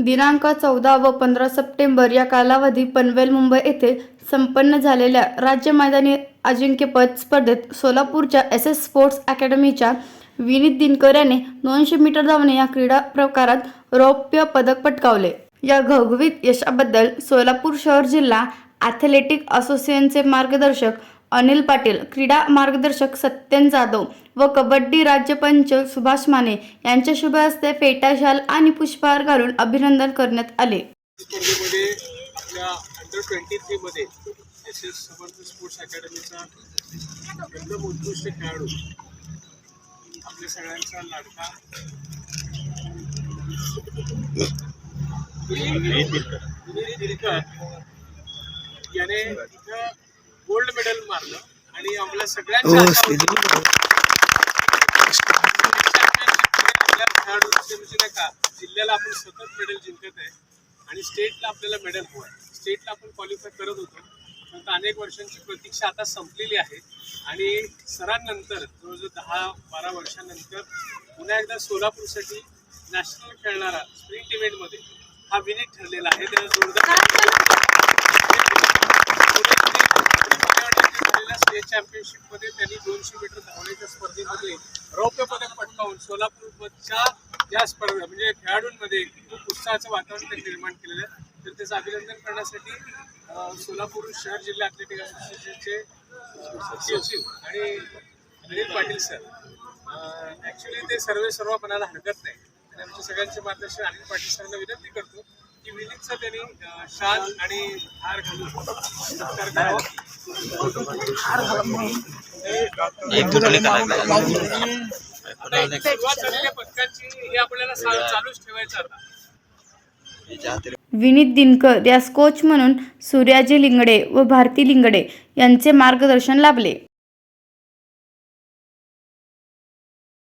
दिनांक 14 व 15 सप्टेंबर या कालावधी पनवेल मुंबई येथे संपन्न झालेल्या राज्य मैदानी अजिंक्यपद स्पर्धेत सोलापूरच्या SS स्पोर्ट्स अकॅडमीच्या विनीत दिनकर याने 200 मीटर धावणे या क्रीडा प्रकारात रौप्य पदक पटकावले। या घवघवीत यशाबद्दल सोलापूर शहर जिल्हा ॲथलेटिक असोसिएशनचे मार्गदर्शक अनिल पाटील, क्रीडा मार्गदर्शक सत्यन जाधव व कबड्डी राज्यपंच सुभाष माने यांच्या शुभ हस्ते फेटा शाल आणि पुष्पहार घालून अभिनंदन करण्यात आले। स्पर्धेमध्ये आपल्या अंडर 23 मध्ये SS समर्थ स्पोर्ट्स अकॅडमीचा एकदम उत्कृष्ट खेळाडू आपल्या सगळ्यांचा लाडका विनीत दिनकर याने इथं गोल्ड मेडल मारलं आणि आम्हाला सगळ्यांच्या जिल्ह्याला आपण सतत मेडल जिंकत आहे आणि स्टेटला आपल्याला मेडल हवं आहे। स्टेटला आपण क्वालिफाय करत होतो, पण अनेक वर्षांची प्रतीक्षा आता संपलेली आहे आणि सरांनंतर जवळजवळ 10-12 वर्षांनंतर पुन्हा एकदा सोलापूरसाठी नॅशनल खेळणारा स्प्रिंट इव्हेंटमध्ये हा विनीत ठरलेला आहे। त्याला जोरदार स्टेट चॅम्पियनशिपमध्ये त्यांनी 200 मीटर धावण्याच्या स्पर्धेमध्ये रौप्य पदक पटकावून सोलापूरच्या या स्पर्धा म्हणजे खेळाडूंमध्ये खूप उत्साहाचं वातावरण त्यांनी निर्माण केलेलं आहे। तर त्याचं अभिनंदन करण्यासाठी सोलापूर शहर जिल्हा ॲथलेटिक असोसिएशनचे सचिव आणि अनिल पाटील सर ॲक्च्युली ते सर्व म्हणायला हरकत नाही आणि आमच्या सगळ्यांचे मार्गदर्शन अनिल पाटील सरांना विनंती करतो की विनीतचा त्यांनी शाल आणि हार घालून सत्कार करावा। सुरुवात झालेल्या पदकांची हे आपल्याला चालूच ठेवायचं आता। विनीत दिनकर यास कोच म्हणून सूर्याजी लिंगडे व भारती लिंगडे यांचे मार्गदर्शन लाभले।